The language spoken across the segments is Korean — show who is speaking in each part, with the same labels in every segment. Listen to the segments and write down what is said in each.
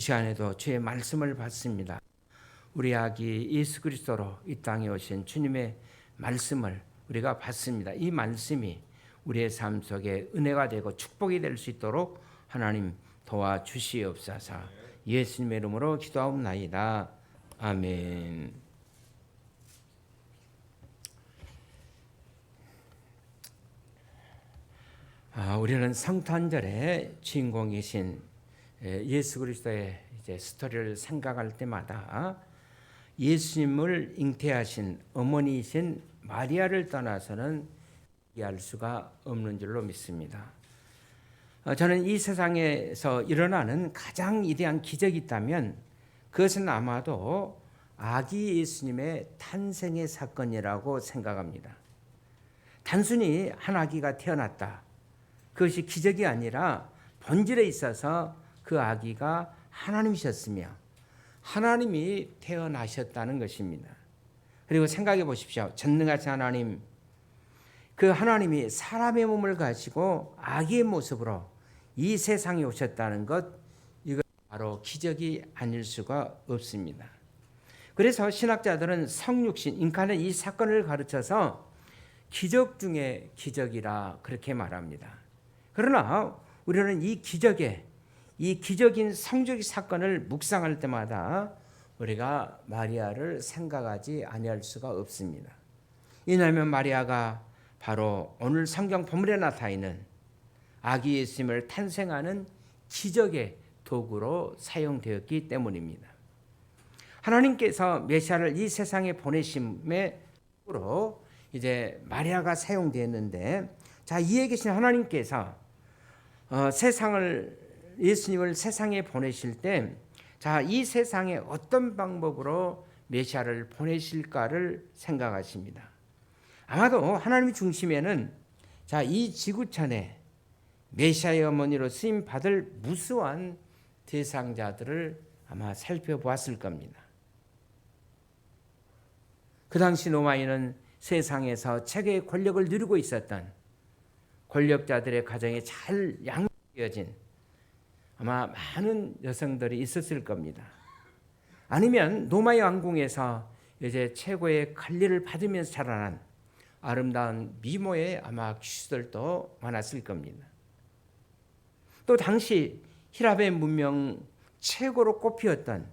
Speaker 1: 이 시간에도 주의 말씀을 받습니다. 우리 아기 예수 그리스도로 이 땅에 오신 주님의 말씀을 우리가 받습니다. 이 말씀이 우리의 삶 속에 은혜가 되고 축복이 될 수 있도록 하나님 도와주시옵소서. 예수님의 이름으로 기도하옵나이다. 아멘. 우리는 성탄절의 주인공이신 예수 그리스도의 이제 스토리를 생각할 때마다 예수님을 잉태하신 어머니이신 마리아를 떠나서는 이해할 수가 없는 줄로 믿습니다. 저는 이 세상에서 일어나는 가장 위대한 기적이 있다면 그것은 아마도 아기 예수님의 탄생의 사건이라고 생각합니다. 단순히 한 아기가 태어났다. 그것이 기적이 아니라 본질에 있어서 그 아기가 하나님이셨으며 하나님이 태어나셨다는 것입니다. 그리고 생각해 보십시오. 전능하신 하나님, 그 하나님이 사람의 몸을 가지고 아기의 모습으로 이 세상에 오셨다는 것, 이거 바로 기적이 아닐 수가 없습니다. 그래서 신학자들은 성육신, 인카는 이 사건을 가르쳐서 기적 중에 기적이라 그렇게 말합니다. 그러나 우리는 이 기적인 성적인 사건을 묵상할 때마다 우리가 마리아를 생각하지 아니할 수가 없습니다. 왜냐하면 마리아가 바로 오늘 성경 본문에 나타있는 아기 예수님을 탄생하는 기적의 도구로 사용되었기 때문입니다. 하나님께서 메시아를 이 세상에 보내심으로 이제 마리아가 사용되었는데, 자, 이에 계신 하나님께서 예수님을 세상에 보내실 때, 자, 이 세상에 어떤 방법으로 메시아를 보내실까를 생각하십니다. 아마도 하나님의 중심에는 자, 이 지구촌에 메시아의 어머니로 쓰임 받을 무수한 대상자들을 아마 살펴보았을 겁니다. 그 당시 로마인은 세상에서 최고의 권력을 누리고 있었던 권력자들의 가정에 잘 양육되어진 아마 많은 여성들이 있었을 겁니다. 아니면 로마의 왕궁에서 이제 최고의 관리를 받으면서 자라난 아름다운 미모의 아마 귀수들도 많았을 겁니다. 또 당시 히랍의 문명 최고로 꼽히었던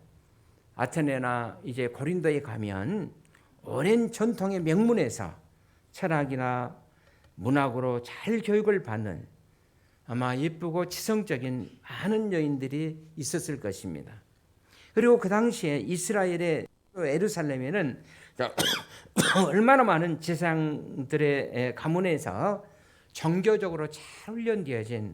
Speaker 1: 아테네나 이제 고린도에 가면 오랜 전통의 명문에서 철학이나 문학으로 잘 교육을 받는 아마 예쁘고 지성적인 많은 여인들이 있었을 것입니다. 그리고 그 당시에 이스라엘의 예루살렘에는 얼마나 많은 제사장들의 가문에서 정교적으로 잘 훈련되어진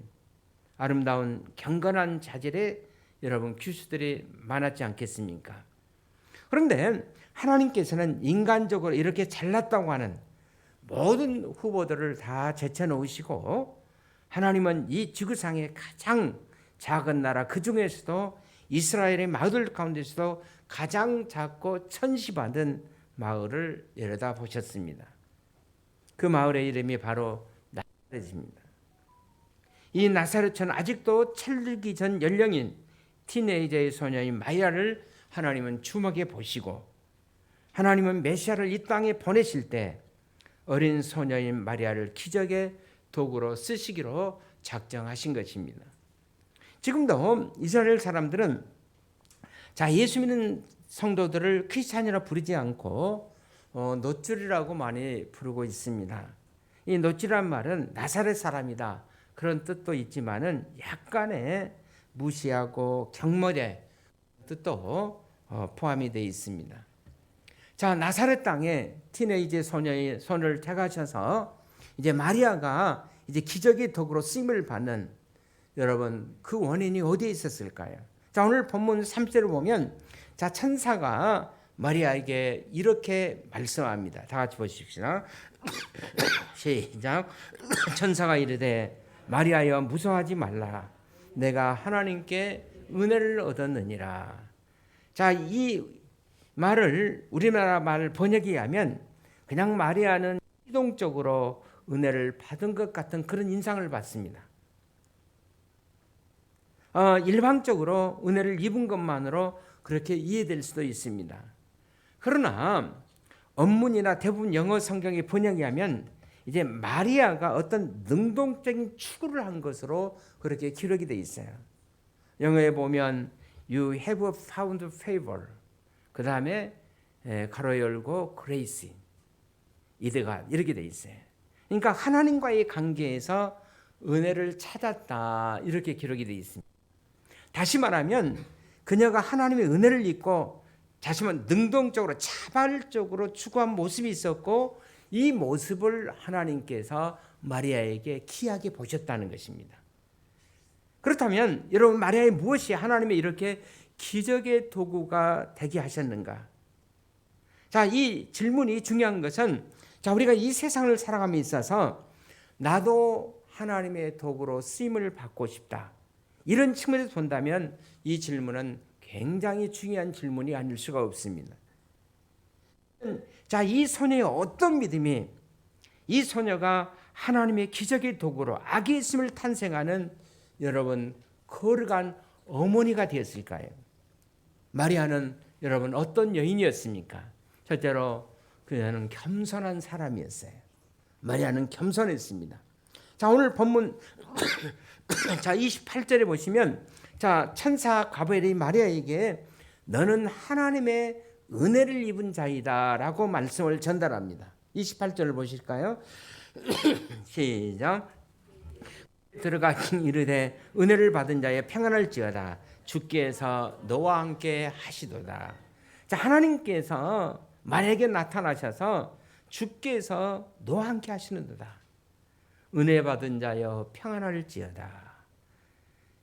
Speaker 1: 아름다운 경건한 자질의 여러분 귀수들이 많았지 않겠습니까? 그런데 하나님께서는 인간적으로 이렇게 잘났다고 하는 모든 후보들을 다 제쳐놓으시고, 하나님은 이 지구상의 가장 작은 나라, 그 중에서도 이스라엘의 마을 가운데서도 가장 작고 천시받은 마을을 내려다 보셨습니다. 그 마을의 이름이 바로 나사렛입니다. 이 나사렛은 아직도 철들기 전 연령인 티네이저의 소녀인 마리아를 하나님은 주목해 보시고, 하나님은 메시아를 이 땅에 보내실 때 어린 소녀인 마리아를 기적의 도구로 쓰시기로 작정하신 것입니다. 지금도 이스라엘 사람들은 자, 예수 믿는 성도들을 크리스찬이라 부르지 않고 노줄이라고 많이 부르고 있습니다. 이 노줄이란 말은 나사렛 사람이다 그런 뜻도 있지만은 약간의 무시하고 경멸의 뜻도 포함이 되어 있습니다. 자, 나사렛 땅에 티네이저 소녀의 손을 택하셔서 이제 마리아가 이제 기적의 도구로 쓰임을 받는, 여러분 그 원인이 어디에 있었을까요? 자, 오늘 본문 3절을 보면 자, 천사가 마리아에게 이렇게 말씀합니다. 다 같이 보십시오. 시작. 천사가 이르되 마리아여 무서워하지 말라. 내가 하나님께 은혜를 얻었느니라. 자, 이 말을 우리나라 말 번역에 하면 그냥 마리아는 이동적으로 은혜를 받은 것 같은 그런 인상을 받습니다. 일방적으로 은혜를 입은 것만으로 그렇게 이해될 수도 있습니다. 그러나 원문이나 대부분 영어 성경의 번역에 하면 이제 마리아가 어떤 능동적인 추구를 한 것으로 그렇게 기록이 되어 있어요. 영어에 보면 You have found favor. 그 다음에 가로 열고 grace. 이드가 이렇게 되어 있어요. 그러니까 하나님과의 관계에서 은혜를 찾았다 이렇게 기록이 되어 있습니다. 다시 말하면 그녀가 하나님의 은혜를 입고 다시 말하면 능동적으로 자발적으로 추구한 모습이 있었고 이 모습을 하나님께서 마리아에게 귀하게 보셨다는 것입니다. 그렇다면 여러분 마리아의 무엇이 하나님의 이렇게 기적의 도구가 되게 하셨는가? 자, 이 질문이 중요한 것은 자, 우리가 이 세상을 살아감에 있어서 나도 하나님의 도구로 쓰임을 받고 싶다. 이런 측면에서 본다면 이 질문은 굉장히 중요한 질문이 아닐 수가 없습니다. 자, 이 소녀의 어떤 믿음이 이 소녀가 하나님의 기적의 도구로 아기 예수님을 탄생하는 여러분 거룩한 어머니가 되었을까요? 마리아는 여러분 어떤 여인이었습니까? 첫째로 그녀는 겸손한 사람이었어요. 마리아는 겸손했습니다. 자, 오늘 본문 자 28절에 보시면 자 천사 가브리엘이 마리아에게 너는 하나님의 은혜를 입은 자이다라고 말씀을 전달합니다. 28절을 보실까요? 시작. 들어가긴 이르되 은혜를 받은 자의 평안할지어다 주께서 너와 함께 하시도다. 자, 하나님께서 마리아에게 나타나셔서 주께서 너와 함께 하시는도다. 은혜 받은 자여 평안할지어다.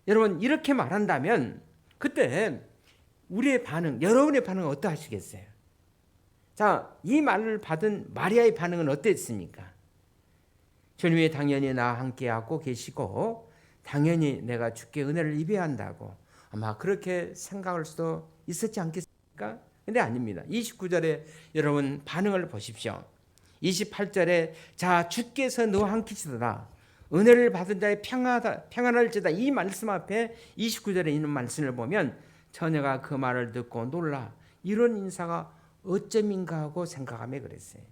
Speaker 1: 여러분 이렇게 말한다면 그때 우리의 반응, 여러분의 반응은 어떠하시겠어요? 자, 이 말을 받은 마리아의 반응은 어땠습니까? 주님이 당연히 나와 함께하고 계시고 당연히 내가 주께 은혜를 입어야 한다고 아마 그렇게 생각할 수도 있었지 않겠습니까? 근데 아닙니다. 29절에 여러분 반응을 보십시오. 28절에 자 주께서 너와 함께 계시도다. 은혜를 받은 자의 평안할지다. 이 말씀 앞에 29절에 있는 말씀을 보면 처녀가 그 말을 듣고 놀라 이런 인사가 어쩜인가 하고 생각하며 그랬어요.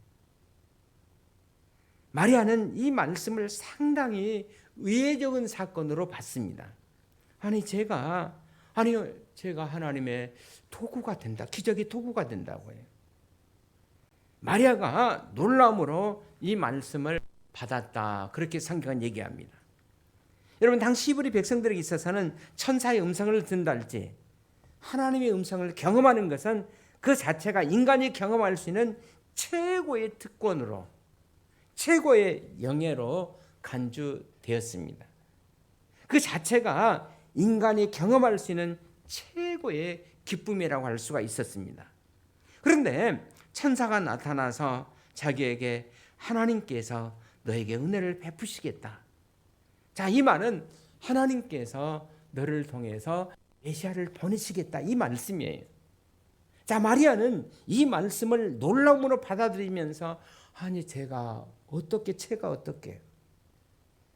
Speaker 1: 마리아는 이 말씀을 상당히 의외적인 사건으로 봤습니다. 제가 하나님의 도구가 된다. 기적의 도구가 된다고 해요. 마리아가 놀라움으로 이 말씀을 받았다. 그렇게 성경은 얘기합니다. 여러분 당시 히브리 백성들에게 있어서는 천사의 음성을 듣는다 할지 하나님의 음성을 경험하는 것은 그 자체가 인간이 경험할 수 있는 최고의 특권으로 최고의 영예로 간주되었습니다. 그 자체가 인간이 경험할 수 있는 최고의 기쁨이라고 할 수가 있었습니다. 그런데 천사가 나타나서 자기에게 하나님께서 너에게 은혜를 베푸시겠다. 자, 이 말은 하나님께서 너를 통해서 메시아를 보내시겠다. 이 말씀이에요. 자, 마리아는 이 말씀을 놀라움으로 받아들이면서 제가 어떻게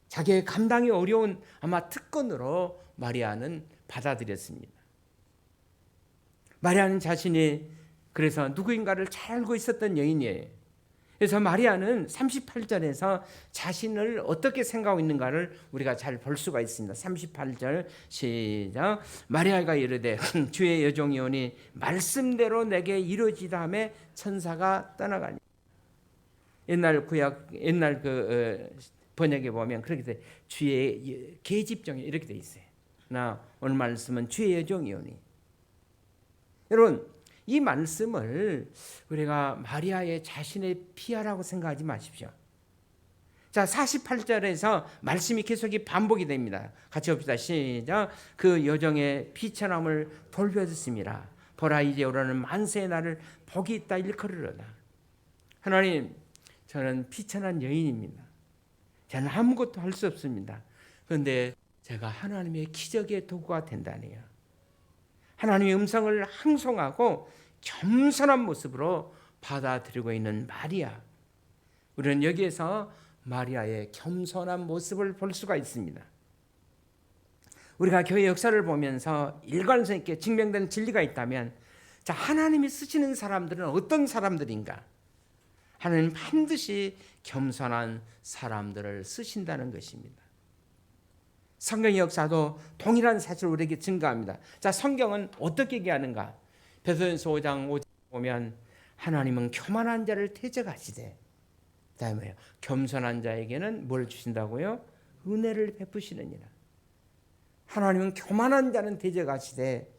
Speaker 1: 자기의 감당이 어려운 아마 특권으로 마리아는 받아들였습니다. 마리아는 자신이 그래서 누구인가를 잘 알고 있었던 여인이에요. 그래서 마리아는 38절에서 자신을 어떻게 생각하고 있는가를 우리가 잘 볼 수가 있습니다. 38절 시작. 마리아가 이르되 주의 여종이오니 말씀대로 내게 이루어지다 하며 천사가 떠나가니. 옛날 번역에 보면 그렇게 돼. 주의 계집종이 이렇게 돼 있어요. 나 오늘 말씀은 주의 여종이오니. 여러분 이 말씀을 우리가 마리아의 자신의 피아라고 생각하지 마십시오. 자, 48절에서 말씀이 계속 반복이 됩니다. 같이 봅시다. 시작. 그 여종의 피천함을 돌보았습니다. 보라 이제 오라는 만세의 날을 복이 있다 일컬으로다. 하나님, 저는 피천한 여인입니다. 저는 아무것도 할 수 없습니다. 그런데 제가 하나님의 기적의 도구가 된다네요. 하나님의 음성을 항송하고 겸손한 모습으로 받아들이고 있는 마리아. 우리는 여기에서 마리아의 겸손한 모습을 볼 수가 있습니다. 우리가 교회 역사를 보면서 일관성 있게 증명된 진리가 있다면, 자, 하나님이 쓰시는 사람들은 어떤 사람들인가? 하나님 반드시 겸손한 사람들을 쓰신다는 것입니다. 성경의 역사도 동일한 사실을 우리에게 증거합니다. 자, 성경은 어떻게 얘기하는가? 베드로전서 5장 5절 보면 하나님은 교만한 자를 대적하시되, 그다음에 겸손한 자에게는 뭘 주신다고요? 은혜를 베푸시느니라. 하나님은 교만한 자는 대적하시되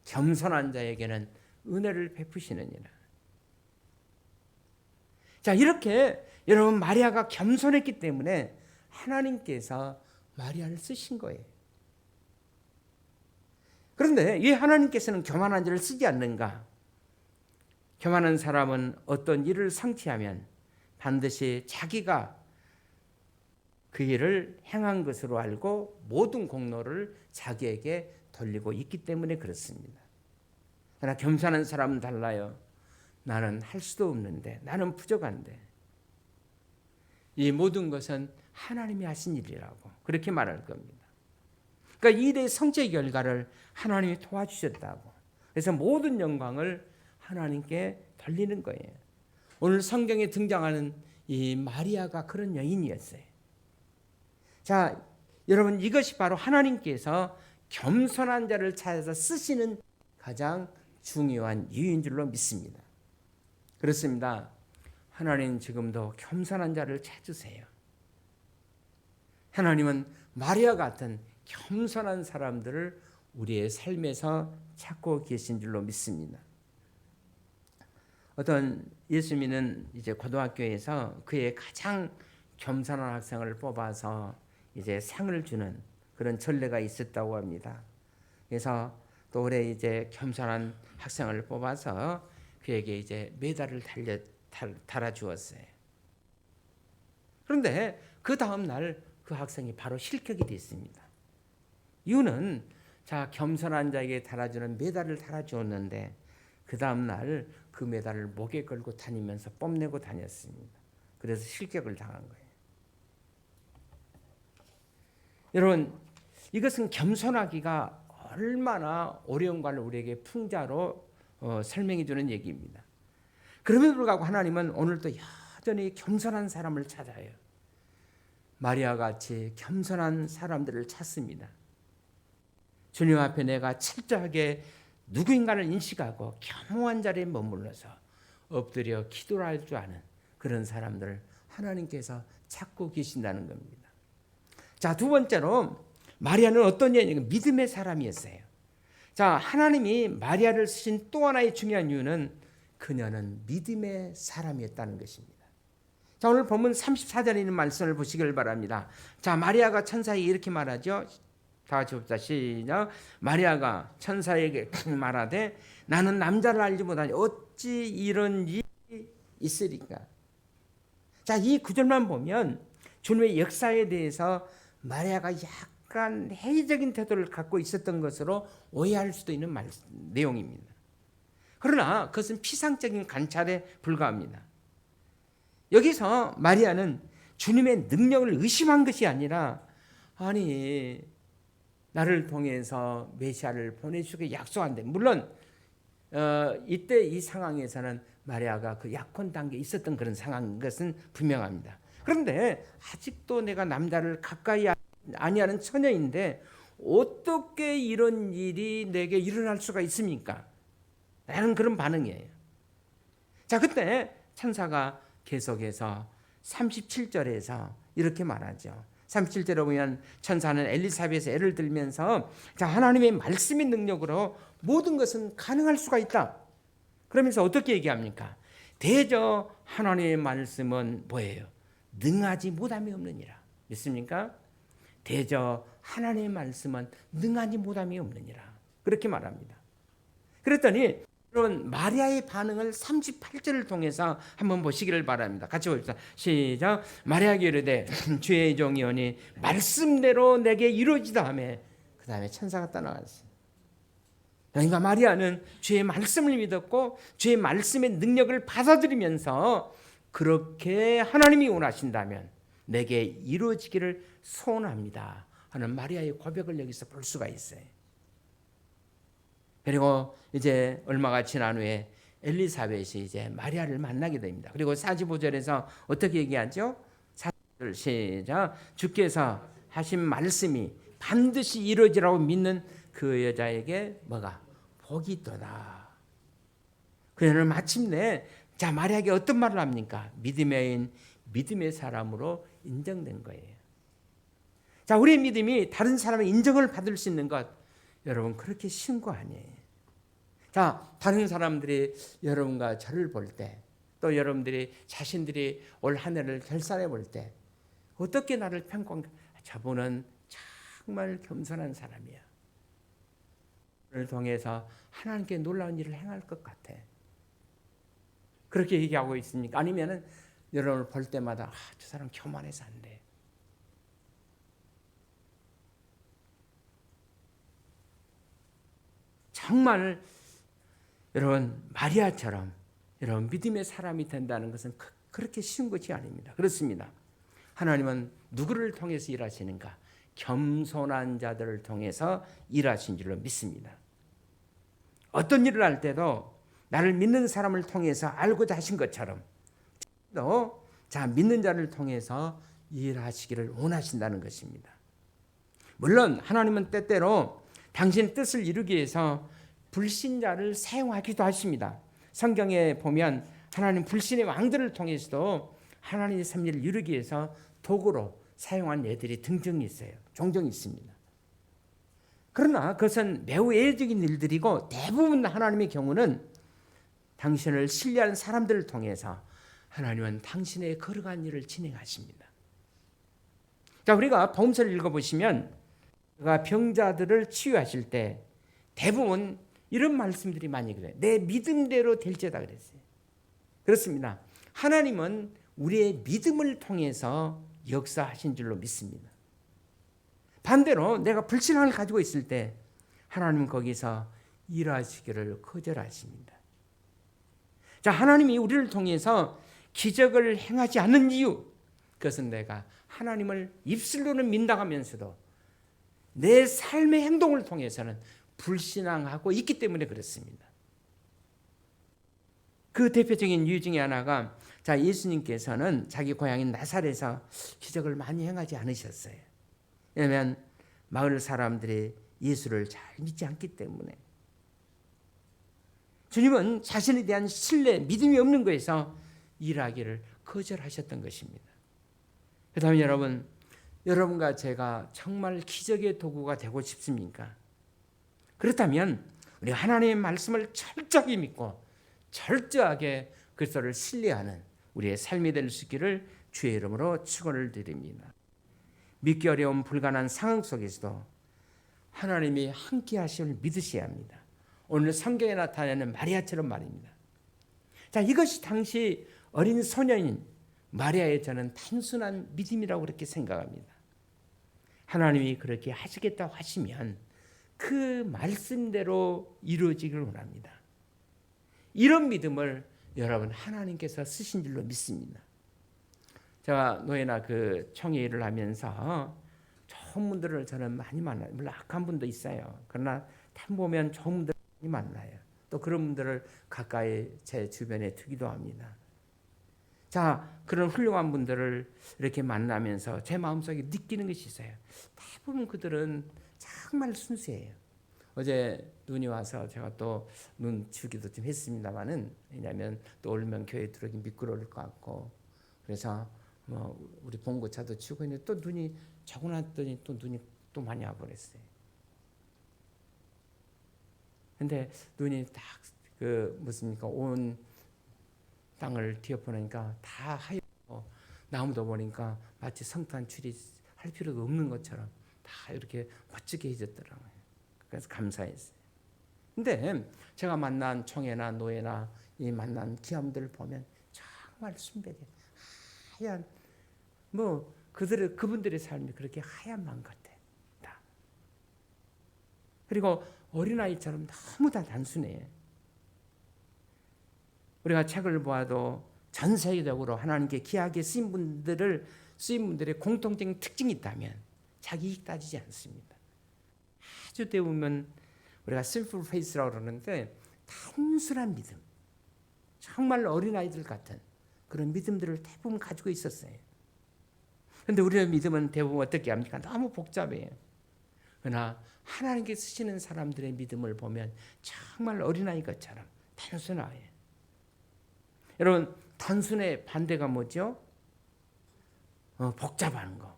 Speaker 1: 겸손한 자에게는 은혜를 베푸시느니라. 자, 이렇게 여러분, 마리아가 겸손했기 때문에 하나님께서 마리아를 쓰신 거예요. 그런데 왜 하나님께서는 교만한 자를 쓰지 않는가? 교만한 사람은 어떤 일을 성취하면 반드시 자기가 그 일을 행한 것으로 알고 모든 공로를 자기에게 돌리고 있기 때문에 그렇습니다. 그러나 겸손한 사람은 달라요. 나는 할 수도 없는데, 나는 부족한데, 이 모든 것은 하나님이 하신 일이라고 그렇게 말할 겁니다. 그러니까 이 일의 성취의 결과를 하나님이 도와주셨다고, 그래서 모든 영광을 하나님께 돌리는 거예요. 오늘 성경에 등장하는 이 마리아가 그런 여인이었어요. 자, 여러분, 이것이 바로 하나님께서 겸손한 자를 찾아서 쓰시는 가장 중요한 이유인 줄로 믿습니다. 그렇습니다. 하나님 지금도 겸손한 자를 찾으세요. 하나님은 마리아 같은 겸손한 사람들을 우리의 삶에서 찾고 계신 줄로 믿습니다. 어떤 예수 믿는 이제 고등학교에서 그의 가장 겸손한 학생을 뽑아서 이제 상을 주는 그런 전례가 있었다고 합니다. 그래서 또 올해 이제 겸손한 학생을 뽑아서 그에게 이제 메달을 달아 주었어요. 그런데 그 다음 날 그 학생이 바로 실격이 됐습니다. 이유는, 자, 겸손한 자에게 달아주는 메달을 달아 주었는데 그 다음 날 그 메달을 목에 걸고 다니면서 뽐내고 다녔습니다. 그래서 실격을 당한 거예요. 여러분, 이것은 겸손하기가 얼마나 어려운가를 우리에게 풍자로 설명해 주는 얘기입니다. 그럼에도 불구하고 하나님은 오늘도 여전히 겸손한 사람을 찾아요. 마리아 같이 겸손한 사람들을 찾습니다. 주님 앞에 내가 철저하게 누구인가를 인식하고 겸허한 자리에 머물러서 엎드려 기도를 할 줄 아는 그런 사람들을 하나님께서 찾고 계신다는 겁니다. 자, 두 번째로 마리아는 어떤 여인인가? 믿음의 사람이었어요. 자, 하나님이 마리아를 쓰신 또 하나의 중요한 이유는 그녀는 믿음의 사람이었다는 것입니다. 자, 오늘 본문 34절에 있는 말씀을 보시길 바랍니다. 자, 마리아가 천사에게 이렇게 말하죠. 다 같이 봅시다. 시작. 마리아가 천사에게 말하되 나는 남자를 알지 못하니 어찌 이런 일이 있으리까? 자, 이 구절만 보면 주님의 역사에 대해서 마리아가 약간 회의적인 태도를 갖고 있었던 것으로 오해할 수도 있는 내용입니다. 그러나 그것은 피상적인 관찰에 불과합니다. 여기서 마리아는 주님의 능력을 의심한 것이 아니라, 아니, 나를 통해서 메시아를 보내주게 약속한데, 물론 이때 이 상황에서는 마리아가 그 약혼 단계에 있었던 그런 상황인 것은 분명합니다. 그런데 아직도 내가 남자를 가까이 아니하는 처녀인데 어떻게 이런 일이 내게 일어날 수가 있습니까? 라는 그런 반응이에요. 자, 그때 천사가 계속해서 37절에서 이렇게 말하죠. 37절에 보면 천사는 엘리사벳의 애를 들면서, 자, 하나님의 말씀의 능력으로 모든 것은 가능할 수가 있다. 그러면서 어떻게 얘기합니까? 대저 하나님의 말씀은 뭐예요? 능하지 못함이 없느니라. 믿습니까? 대저 하나님의 말씀은 능하지 못함이 없느니라. 그렇게 말합니다. 그랬더니 여러분, 마리아의 반응을 38절을 통해서 한번 보시기를 바랍니다. 같이 봅시다. 시작. 마리아가 이르되 주의 종이오니 말씀대로 내게 이루어지다 하며 그 다음에 천사가 떠나갔어요. 그러니까 마리아는 주의 말씀을 믿었고 주의 말씀의 능력을 받아들이면서 그렇게 하나님이 원하신다면 내게 이루어지기를 소원합니다 하는 마리아의 고백을 여기서 볼 수가 있어요. 그리고 이제 얼마가 지난 후에 엘리사벳이 이제 마리아를 만나게 됩니다. 그리고 45절에서 어떻게 얘기하죠? 45절 시작. 주께서 하신 말씀이 반드시 이루어지라고 믿는 그 여자에게 뭐가? 복이 있도다. 그녀는 마침내 자 마리아에게 어떤 말을 합니까? 믿음의 여인, 믿음의 사람으로 인정된 거예요. 자, 우리의 믿음이 다른 사람의 인정을 받을 수 있는 것, 여러분 그렇게 쉬운 거 아니에요. 자, 다른 사람들이 여러분과 저를 볼 때, 또 여러분들이 자신들이 올 한 해를 결산해 볼 때 어떻게 나를 평가한가? 저분은 정말 겸손한 사람이야. 그를 통해서 하나님께 놀라운 일을 행할 것 같아. 그렇게 얘기하고 있습니까? 아니면은 여러분을 볼 때마다 저 사람 교만해서 안 돼. 정말 여러분 마리아처럼 여러분 믿음의 사람이 된다는 것은 그렇게 쉬운 것이 아닙니다. 그렇습니다. 하나님은 누구를 통해서 일하시는가? 겸손한 자들을 통해서 일하신 줄로 믿습니다. 어떤 일을 할 때도 나를 믿는 사람을 통해서 알고자 하신 것처럼 또 자 믿는 자를 통해서 일하시기를 원하신다는 것입니다. 물론 하나님은 때때로 당신 뜻을 이루기 위해서 불신자를 사용하기도 하십니다. 성경에 보면 하나님 불신의 왕들을 통해서도 하나님의 섭리를 이루기 위해서 도구로 사용한 예들이 등등이 있어요. 종종 있습니다. 그러나 그것은 매우 예외적인 일들이고 대부분 하나님의 경우는 당신을 신뢰하는 사람들을 통해서 하나님은 당신의 거룩한 일을 진행하십니다. 자, 우리가 복음서를 읽어보시면 그가 병자들을 치유하실 때 대부분 이런 말씀들이 많이 그래요. 내 믿음대로 될지다 그랬어요. 그렇습니다. 하나님은 우리의 믿음을 통해서 역사하신 줄로 믿습니다. 반대로 내가 불신앙을 가지고 있을 때 하나님은 거기서 일하시기를 거절하십니다. 자, 하나님이 우리를 통해서 기적을 행하지 않는 이유, 그것은 내가 하나님을 입술로는 민다하면서도 내 삶의 행동을 통해서는 불신앙하고 있기 때문에 그렇습니다. 그 대표적인 이유 중에 하나가 자 예수님께서는 자기 고향인 나사렛에서 기적을 많이 행하지 않으셨어요. 왜냐하면 마을 사람들이 예수를 잘 믿지 않기 때문에. 주님은 자신에 대한 신뢰, 믿음이 없는 거에서 일하기를 거절하셨던 것입니다. 그렇다면 여러분과 제가 정말 기적의 도구가 되고 싶습니까? 그렇다면 우리 하나님의 말씀을 철저히 믿고 철저하게 그리스도를 신뢰하는 우리의 삶이 될 수 있기를 주의 이름으로 축원을 드립니다. 믿기 어려운 불가능한 상황 속에서도 하나님이 함께 하심을 믿으셔야 합니다. 오늘 성경에 나타나는 마리아처럼 말입니다. 자, 이것이 당시 어린 소년인 마리아의 저는 단순한 믿음이라고 그렇게 생각합니다. 하나님이 그렇게 하시겠다고 하시면 그 말씀대로 이루어지기를 원합니다. 이런 믿음을 여러분 하나님께서 쓰신 줄로 믿습니다. 제가 노예나 그 총회 일을 하면서 좋은 분들을 저는 많이 만나요. 물론 악한 분도 있어요. 그러나 탐 보면 좋은 분들을 많이 만나요. 또 그런 분들을 가까이 제 주변에 두기도 합니다. 자, 그런 훌륭한 분들을 이렇게 만나면서 제 마음속에 느끼는 것이 있어요. 대부분 그들은 정말 순수해요. 어제 눈이 와서 제가 또 눈 치우기도 좀 했습니다만은 왜냐하면 또 올면 교회 들어오기 미끄러울 것 같고 그래서 뭐 우리 봉고차도 치우고 있는데 또 눈이 자고 났더니 또 눈이 또 많이 와버렸어요. 근데 눈이 딱 그 무엇입니까 온 땅을 뒤엎으니까 다 하얗고 나무도 보니까 마치 성탄출이 할 필요도 없는 것처럼 다 이렇게 멋지게 해졌더라고요. 그래서 감사했어요. 근데 제가 만난 총회나 노예나 이 만난 기암들을 보면 정말 순백해 하얀 뭐 그분들의 삶이 그렇게 하얀만 같아. 다. 그리고 어린아이처럼 너무 다 단순해. 우리가 책을 보아도 전 세계적으로 하나님께 귀하게 쓰인 분들의 공통적인 특징이 있다면 자기 이익 따지지 않습니다. 아주 대부분 우리가 심플 페이스라고 그러는데 단순한 믿음, 정말 어린아이들 같은 그런 믿음들을 대부분 가지고 있었어요. 그런데 우리의 믿음은 대부분 어떻게 합니까? 너무 복잡해요. 그러나 하나님께 쓰시는 사람들의 믿음을 보면 정말 어린아이 것처럼 단순해요. 여러분, 단순의 반대가 뭐죠? 복잡한 거.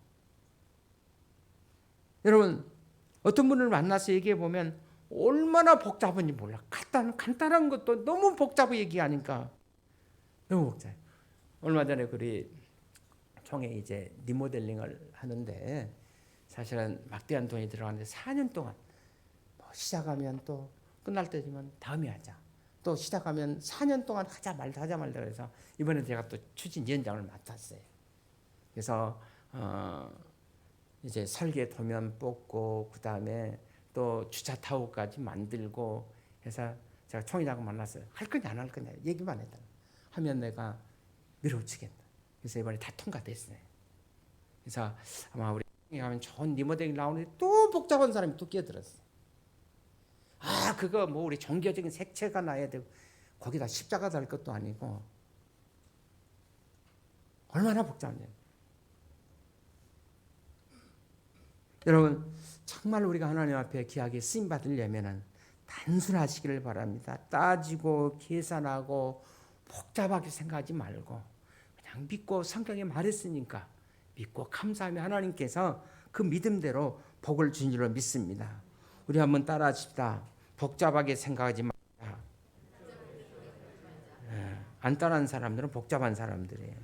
Speaker 1: 여러분, 어떤 분을 만나서 얘기해 보면 얼마나 복잡한지 몰라. 간단한 것도 너무 복잡하게 얘기하니까 너무 복잡해. 얼마 전에 우리 총회 이제 리모델링을 하는데 사실은 막대한 돈이 들어가는데 4년 동안 시작하면 또 끝날 때지만 다음에 하자. 또 시작하면 4년 동안 하자 말다 그래서 이번에 제가 또 추진위원장을 맡았어요. 그래서 이제 설계 도면 뽑고 그 다음에 또 주차 타워까지 만들고 해서 제가 총회장을 만났어요. 할 거냐 안 할 거냐 얘기만 했다. 하면 내가 밀어붙이겠다. 그래서 이번에 다 통과됐어요. 그래서 아마 우리 가면 좋은 리모델링 나오는데 또 복잡한 사람이 또 끼어들었어요. 그거 뭐 우리 종교적인 색채가 나야 되고 거기다 십자가 달 것도 아니고 얼마나 복잡하냐. 여러분, 정말 우리가 하나님 앞에 귀하게 쓰임 받으려면은 단순하시기를 바랍니다. 따지고 계산하고 복잡하게 생각하지 말고 그냥 믿고 성경에 말했으니까 믿고 감사하며 하나님께서 그 믿음대로 복을 주신 줄로 믿습니다. 우리 한번 따라하십시다. 복잡하게 생각하지 말자. 안 따라하는 사람들은 복잡한 사람들이에요.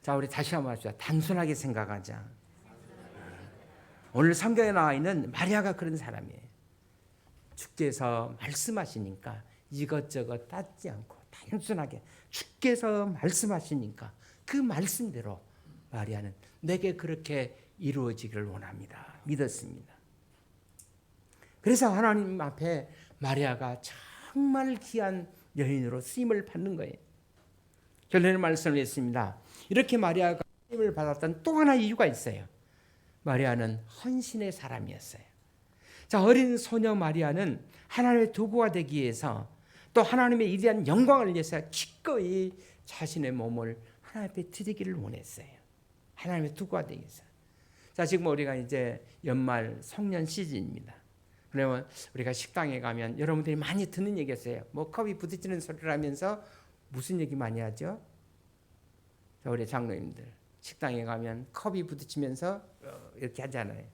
Speaker 1: 자, 우리 다시 한번 합시다. 단순하게 생각하자. 오늘 성경에 나와 있는 마리아가 그런 사람이에요. 주께서 말씀하시니까 이것저것 따지지 않고 단순하게 주께서 말씀하시니까 그 말씀대로 마리아는 내게 그렇게 이루어지기를 원합니다. 믿었습니다. 그래서 하나님 앞에 마리아가 정말 귀한 여인으로 쓰임을 받는 거예요. 결론의 말씀을 했습니다. 이렇게 마리아가 쓰임을 받았던 또 하나 이유가 있어요. 마리아는 헌신의 사람이었어요. 자, 어린 소녀 마리아는 하나님의 도구가 되기 위해서 또 하나님의 이대한 영광을 위해서 기꺼이 자신의 몸을 하나님 앞에 드리기를 원했어요. 하나님의 도구가 되기 위해서. 자, 지금 우리가 이제 연말 송년 시즌입니다. 그러면 우리가 식당에 가면 여러분들이 많이 듣는 얘기였어요. 뭐 컵이 부딪히는 소리를 하면서 무슨 얘기 많이 하죠? 자, 우리 장로님들 식당에 가면 컵이 부딪히면서 이렇게 하잖아요.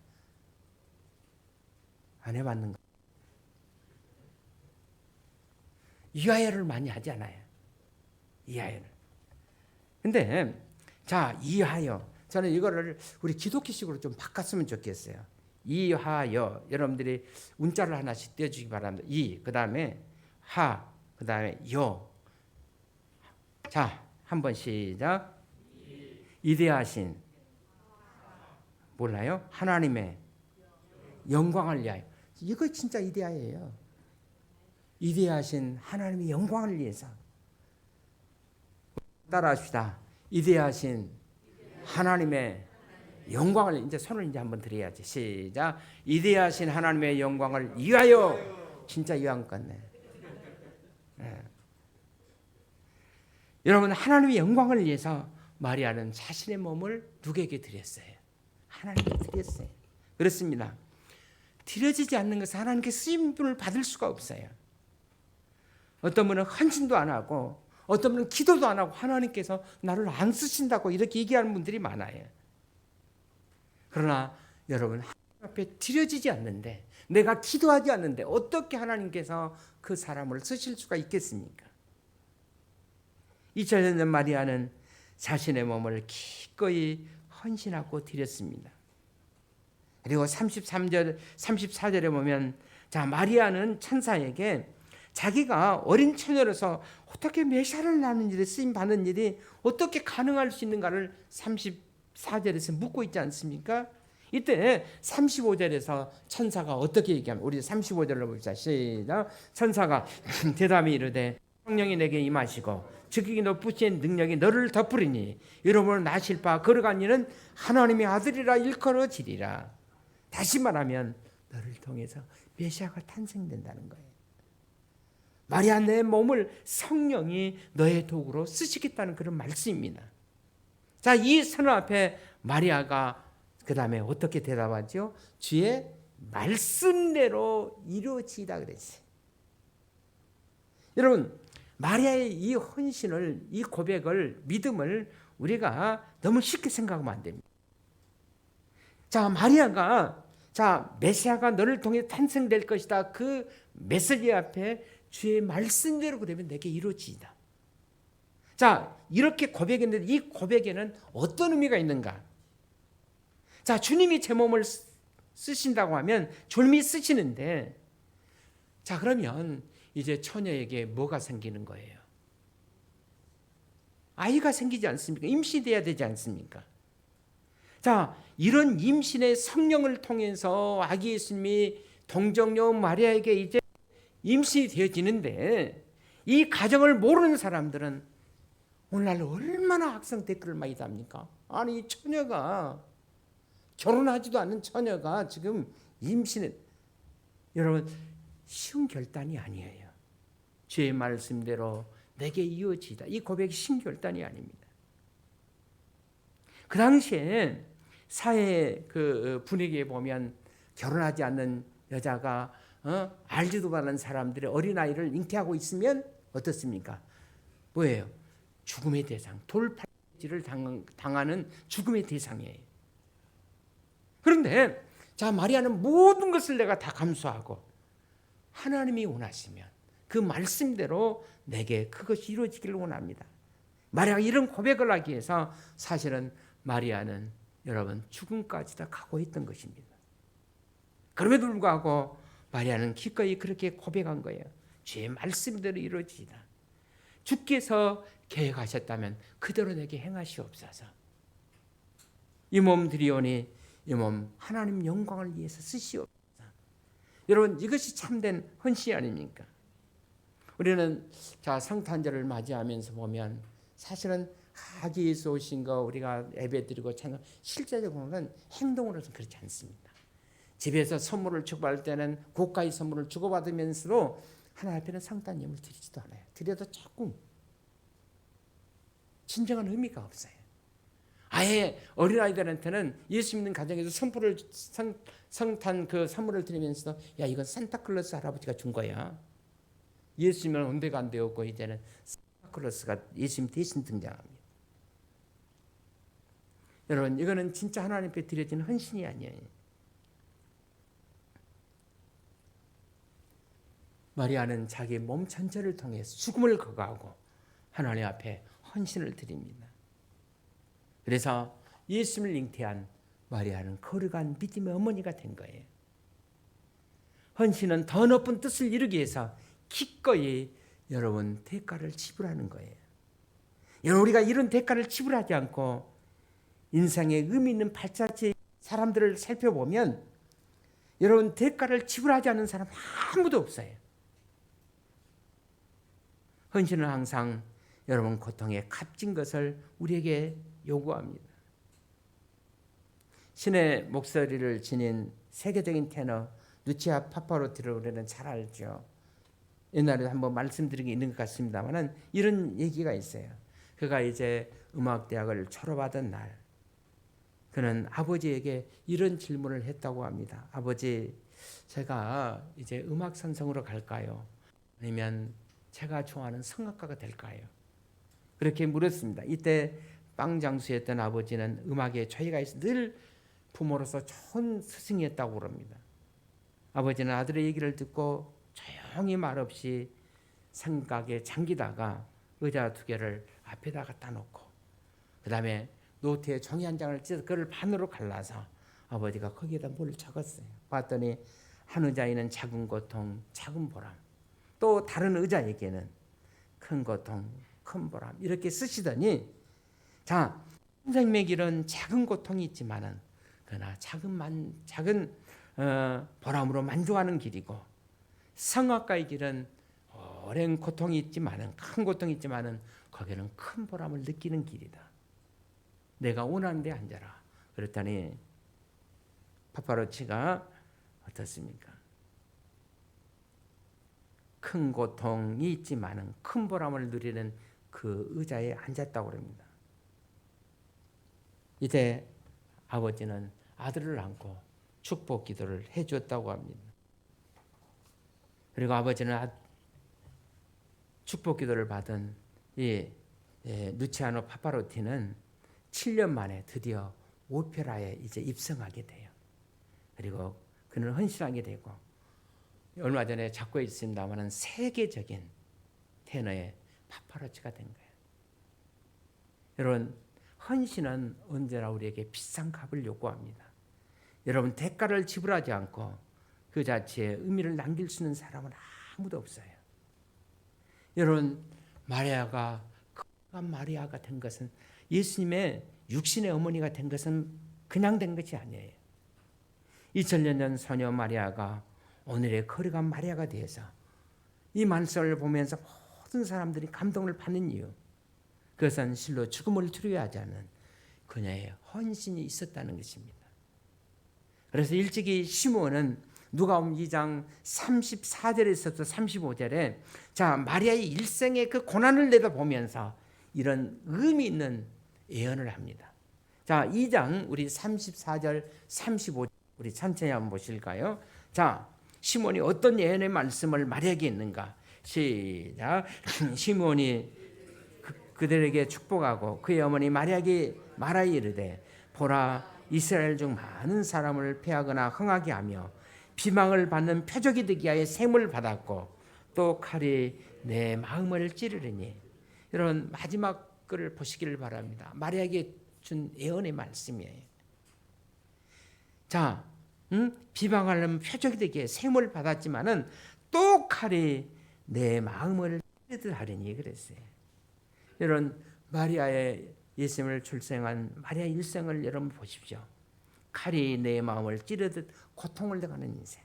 Speaker 1: 안 해봤는가? 이하여를 많이 하잖아요. 이하여를. 근데 자, 이하여. 저는 이거를 우리 기독교식으로 좀 바꿨으면 좋겠어요. 이하여. 여러분들이 운자를 하나씩 떼어주기 바랍니다. 이, 그 다음에 하, 그 다음에 여. 자, 한번 시작. 이대하신. 몰라요? 하나님의 영광을 위하여. 이거 진짜 이데아예요. 이데하신 하나님의 영광을 위해서. 따라합시다. 이데하신 하나님의 영광을, 이제 손을 이제 한번 드려야지. 시작. 이데하신 하나님의 영광을 위하여. 진짜 이왕 같네. 네. 여러분, 하나님의 영광을 위해서 마리아는 자신의 몸을 누구에게 드렸어요? 하나님께 드렸어요. 그렇습니다. 드려지지 않는 것은 하나님께 쓰임을 받을 수가 없어요. 어떤 분은 헌신도 안 하고 어떤 분은 기도도 안 하고 하나님께서 나를 안 쓰신다고 이렇게 얘기하는 분들이 많아요. 그러나 여러분, 하나님 앞에 드려지지 않는데, 내가 기도하지 않는데 어떻게 하나님께서 그 사람을 쓰실 수가 있겠습니까? 2000년 전 마리아는 자신의 몸을 기꺼이 헌신하고 드렸습니다. 그리고 34절에 보면, 자, 마리아는 천사에게 자기가 어린 처녀로서 어떻게 메시아를 낳는 일에 쓰임 받는 일이 어떻게 가능할 수 있는가를 34절에서 묻고 있지 않습니까? 이때 35절에서 천사가 어떻게 얘기하면, 우리 35절로 봅시다. 시작. 천사가 대답이 이르되 성령이 내게 임하시고 즉기 높으신 능력이 너를 덮으리니 이러므로 나실 바 걸어간 이는 하나님의 아들이라 일컬어지리라. 다시 말하면 너를 통해서 메시아가 탄생된다는 거예요. 마리아, 내 몸을 성령이 너의 도구로 쓰시겠다는 그런 말씀입니다. 자, 이 선언 앞에 마리아가 그 다음에 어떻게 대답하죠? 주의 말씀대로 이루어지다 그랬어요. 여러분, 마리아의 이 헌신을, 이 고백을, 믿음을 우리가 너무 쉽게 생각하면 안 됩니다. 자, 마리아가 메시아가 너를 통해 탄생될 것이다. 그 메시지 앞에 주의 말씀대로 그러면 내게 이루어지다. 자, 이렇게 고백했는데 이 고백에는 어떤 의미가 있는가? 자, 주님이 제 몸을 쓰신다고 하면 졸미 쓰시는데, 자, 그러면 이제 처녀에게 뭐가 생기는 거예요? 아이가 생기지 않습니까? 임신돼야 되지 않습니까? 자, 이런 임신의 성령을 통해서 아기 예수님이 동정녀 마리아에게 이제 임신이 되어지는데, 이 가정을 모르는 사람들은 오늘날 얼마나 악성 댓글을 많이 답니까? 아니, 처녀가, 결혼하지도 않은 처녀가 지금 임신을, 여러분, 쉬운 결단이 아니에요. 주의 말씀대로 내게 이어지다. 이 고백이 쉬운 결단이 아닙니다. 그 당시에 사회 그 분위기에 보면 결혼하지 않는 여자가 알지도 않은 사람들의 어린아이를 잉태하고 있으면 어떻습니까? 뭐예요? 죽음의 대상, 돌팔찌를 당하는 죽음의 대상이에요. 그런데 자, 마리아는 모든 것을 내가 다 감수하고 하나님이 원하시면 그 말씀대로 내게 그것이 이루어지기를 원합니다. 마리아가 이런 고백을 하기 위해서 사실은 마리아는 여러분 죽음까지 다 각오했던 것입니다. 그럼에도 불구하고 마리아는 기꺼이 그렇게 고백한 거예요. 주의 말씀대로 이루어지다. 주께서 계획하셨다면 그대로 내게 행하시옵소서. 이 몸 드리오니 이 몸 하나님 영광을 위해서 쓰시옵소서. 여러분, 이것이 참된 헌신 아닙니까? 우리는 자, 성탄절을 맞이하면서 보면 사실은 아기 예수 오신 거 우리가 예배드리고 찬양, 실제적으로는 행동으로는 그렇지 않습니다. 집에서 선물을 주고받을 때는 고가의 선물을 주고받으면서도 하나님 앞에는 성탄 예물을 드리지도 않아요. 드려도 조금 진정한 의미가 없어요. 아예 어린아이들한테는 예수 믿는 가정에서 성탄 그 선물을 드리면서도 야, 이건 산타클로스 할아버지가 준 거야. 예수님은 온데가 안 되었고 이제는 산타클로스가 예수님 대신 등장합니다. 여러분, 이거는 진짜 하나님 앞에 드려진 헌신이 아니에요. 마리아는 자기 몸 전체를 통해서 죽음을 거부하고 하나님 앞에 헌신을 드립니다. 그래서 예수님을 잉태한 마리아는 거룩한 믿음의 어머니가 된 거예요. 헌신은 더 높은 뜻을 이루기 위해서 기꺼이 여러분 대가를 지불하는 거예요. 여러분, 우리가 이런 대가를 지불하지 않고 인생에 의미 있는 발자취 사람들을 살펴보면 여러분 대가를 지불하지 않는 사람 아무도 없어요. 헌신은 항상 여러분 고통에 값진 것을 우리에게 요구합니다. 신의 목소리를 지닌 세계적인 테너 루치아 파파로티를 우리는 잘 알죠. 옛날에 한번 말씀드린 게 있는 것 같습니다만은 이런 얘기가 있어요. 그가 이제 음악대학을 졸업하던 날 그는 아버지에게 이런 질문을 했다고 합니다. 아버지, 제가 이제 음악 선생으로 갈까요? 아니면 제가 좋아하는 성악가가 될까요? 그렇게 물었습니다. 이때 빵장수였던 아버지는 음악에 저희가 늘 부모로서 좋은 스승이었다고 그럽니다. 아버지는 아들의 얘기를 듣고 조용히 말없이 생각에 잠기다가 의자 두 개를 앞에다 갖다 놓고 그 다음에 노트에 종이 한 장을 찢어서 그걸 반으로 갈라서 아버지가 거기에다 뭘 적었어요. 봤더니 한 의자에는 작은 고통, 작은 보람, 또 다른 의자에게는 큰 고통, 큰 보람 이렇게 쓰시더니 자, 생명의 길은 작은 고통이 있지만은 그러나 작은 보람으로 만족하는 길이고 성악가의 길은 오랜 고통이 있지만은 큰 고통이 있지만은 거기는 큰 보람을 느끼는 길이다. 내가 원하는 데 앉아라. 그랬더니 파파로치가 어떻습니까? 큰 고통이 있지만은 큰 보람을 누리는 그 의자에 앉았다고 합니다. 이때 아버지는 아들을 안고 축복 기도를 해주었다고 합니다. 그리고 아버지는 축복 기도를 받은 이 루치아노 파파로티는 7년 만에 드디어 오페라에 이제 입성하게 돼요. 그리고 그는 헌신하게 되고 얼마 전에 작고에 있습니다만은 세계적인 테너의 파파로치가 된 거예요. 여러분, 헌신은 언제나 우리에게 비싼 값을 요구합니다. 여러분, 대가를 지불하지 않고 그 자체에 의미를 남길 수 있는 사람은 아무도 없어요. 여러분, 마리아가 마리아가 된 것은, 예수님의 육신의 어머니가 된 것은 그냥 된 것이 아니에요. 2000년 전 소녀 마리아가 오늘의 거룩한 마리아가 되어서 이 말씀을 보면서 모든 사람들이 감동을 받는 이유, 그것은 실로 죽음을 두려워하지 않는 그녀의 헌신이 있었다는 것입니다. 그래서 일찍이 시므온은 누가복음 2장 34절에서부터 35절에 자, 마리아의 일생의 그 고난을 내다보면서 이런 의미 있는 예언을 합니다. 자, 2장 우리 34절 35절 우리 천천히 한번 보실까요? 자, 시몬이 어떤 예언의 말씀을 마리아에게 했는가? 시작. 시몬이 그들에게 축복하고 그의 어머니 마리아에게 말하여 이르되 보라, 이스라엘 중 많은 사람을 패하거나 흥하게 하며 비방을 받는 표적이 되기 위하여 셈을 받았고 또 칼이 내 마음을 찌르리니. 이런 마지막 글을 보시기를 바랍니다. 마리아에게 준 예언의 말씀이에요. 자, 비방하려면 표적이 되기에 셈을 받았지만은 또 칼이 내 마음을 찌르듯 하리니 그랬어요. 여러분, 마리아의 예수님을 출생한 마리아 일생을 여러분 보십시오. 칼이 내 마음을 찌르듯 고통을 당하는 인생.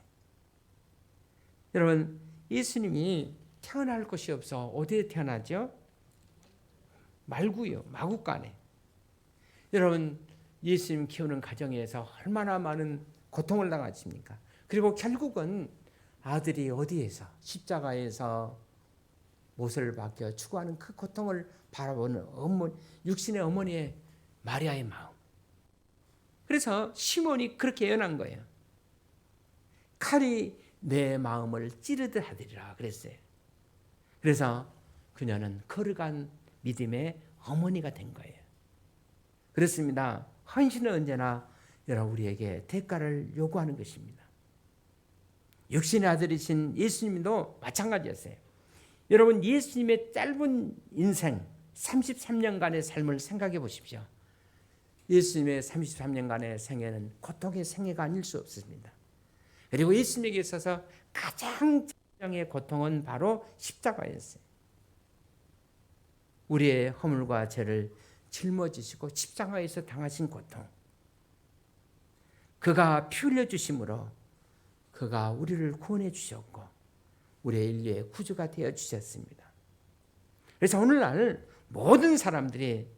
Speaker 1: 여러분, 예수님이 태어날 곳이 없어 어디에 태어나죠? 말구요, 마구간에. 여러분, 예수님 키우는 가정에서 얼마나 많은 고통을 당하십니까? 그리고 결국은 아들이 어디에서 십자가에서 못을 박혀 추구하는 그 고통을 바라보는 육신의 어머니의 마리아의 마음. 그래서 시몬이 그렇게 예언한 거예요. 칼이 내 마음을 찌르듯 하리라 그랬어요. 그래서 그녀는 거룩한 믿음의 어머니가 된 거예요. 그렇습니다. 헌신은 언제나 여러분 우리에게 대가를 요구하는 것입니다. 육신의 아들이신 예수님도 마찬가지였어요. 여러분, 예수님의 짧은 인생 33년간의 삶을 생각해 보십시오. 예수님의 33년간의 생애는 고통의 생애가 아닐 수 없습니다. 그리고 예수님에게 있어서 가장 진정의 고통은 바로 십자가였어요. 우리의 허물과 죄를 짊어지시고 십자가에서 당하신 고통, 그가 피 흘려 주심으로 그가 우리를 구원해 주셨고 우리의 인류의 구주가 되어 주셨습니다. 그래서 오늘날 모든 사람들이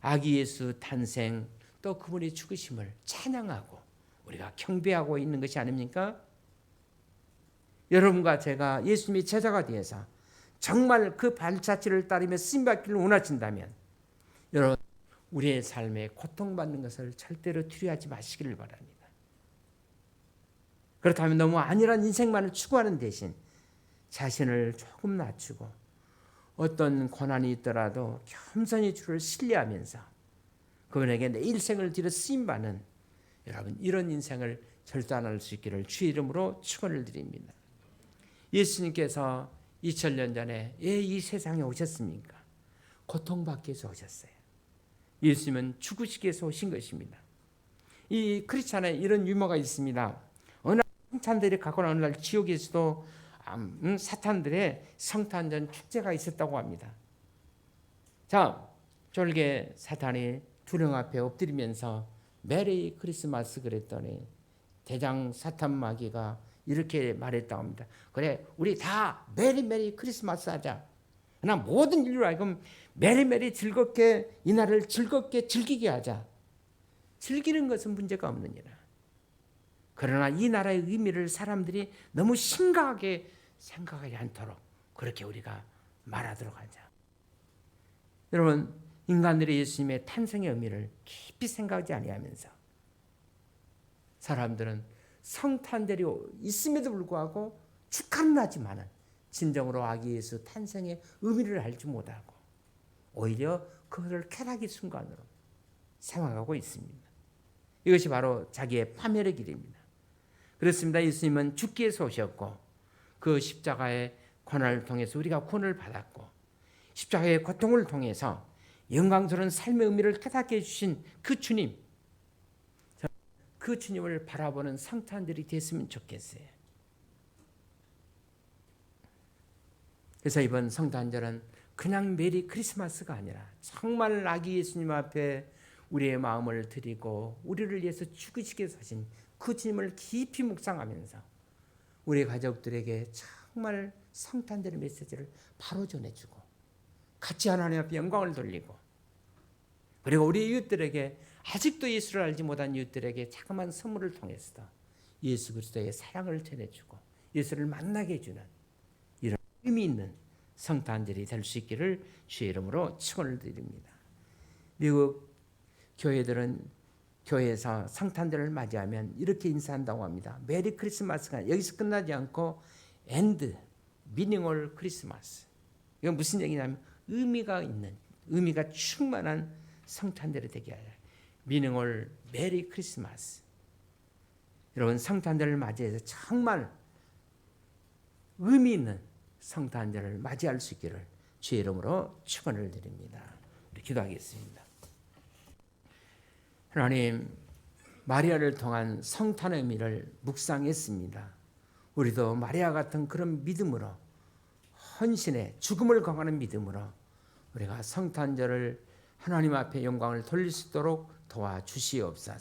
Speaker 1: 아기 예수 탄생 또 그분의 죽으심을 찬양하고 우리가 경배하고 있는 것이 아닙니까? 여러분과 제가 예수님의 제자가 되어서 정말 그 발자취를 따르며 쓰임받기를 원하신다면 여러분, 우리의 삶에 고통받는 것을 절대로 두려워하지 마시기를 바랍니다. 그렇다면 너무 안일한 인생만을 추구하는 대신 자신을 조금 낮추고 어떤 고난이 있더라도 겸손히 주를 신뢰하면서 그분에게 내 일생을 들여 쓰임받는 여러분, 이런 인생을 절단할 수 있기를 주의 이름으로 축원을 드립니다. 예수님께서 2000년 전에 왜 이 세상에 오셨습니까? 고통받기 위해서 오셨어요. 예수님은 죽으시기 위해서 오신 것입니다. 이 크리스찬에 이런 유머가 있습니다. 어느 날 성탄들이 갖고 나온 날 지옥에서도 사탄들의 성탄절 축제가 있었다고 합니다. 자, 졸게 사탄이 두령 앞에 엎드리면서 메리 크리스마스 그랬더니 대장 사탄 마귀가 이렇게 말했다고 합니다. 그래, 우리 다 메리 크리스마스 하자. 그러나 모든 인류를 하여금 메리 즐겁게 이 날을 즐겁게 즐기게 하자. 즐기는 것은 문제가 없느니라. 그러나 이 나라의 의미를 사람들이 너무 심각하게 생각하지 않도록 그렇게 우리가 말하도록 하자. 여러분, 인간들이 예수님의 탄생의 의미를 깊이 생각하지 아니하면서 사람들은 성탄절이 있음에도 불구하고 축하는 하지만은 진정으로 아기 예수 탄생의 의미를 알지 못하고 오히려 그것을 쾌락의 순간으로 생각하고 있습니다. 이것이 바로 자기의 파멸의 길입니다. 그렇습니다. 예수님은 죽기 위해서 오셨고 그 십자가의 고난을 통해서 우리가 구원을 받았고 십자가의 고통을 통해서 영광스러운 삶의 의미를 깨닫게 해주신 그 주님, 그 주님을 바라보는 성탄절이 됐으면 좋겠어요. 그래서 이번 성탄절은 그냥 메리 크리스마스가 아니라 정말 아기 예수님 앞에 우리의 마음을 드리고 우리를 위해서 죽으시게 하신 그 주님을 깊이 묵상하면서 우리 가족들에게 정말 성탄절의 메시지를 바로 전해주고 같이 하나님 앞에 영광을 돌리고 그리고 우리 이웃들에게 아직도 예수를 알지 못한 이웃들에게 자그마한 선물을 통해서도 예수 그리스도의 사랑을 전해주고 예수를 만나게 해주는 이런 의미 있는 성탄절이 될 수 있기를 주의 이름으로 축원을 드립니다. 미국 교회들은 교회에서 성탄절을 맞이하면 이렇게 인사한다고 합니다. 메리 크리스마스가 여기서 끝나지 않고 엔드 미닝홀 크리스마스. 이건 무슨 얘기냐면 의미가 있는, 의미가 충만한 성탄절이 되게 하여 미닝홀 메리 크리스마스. 여러분, 성탄절을 맞이해서 정말 의미 있는 성탄절을 맞이할 수 있기를 주의 이름으로 축원을 드립니다. 우리 기도하겠습니다. 하나님, 마리아를 통한 성탄의 의미를 묵상했습니다. 우리도 마리아 같은 그런 믿음으로 헌신에 죽음을 강하는 믿음으로 우리가 성탄절을 하나님 앞에 영광을 돌릴 수 있도록 도와주시옵소서.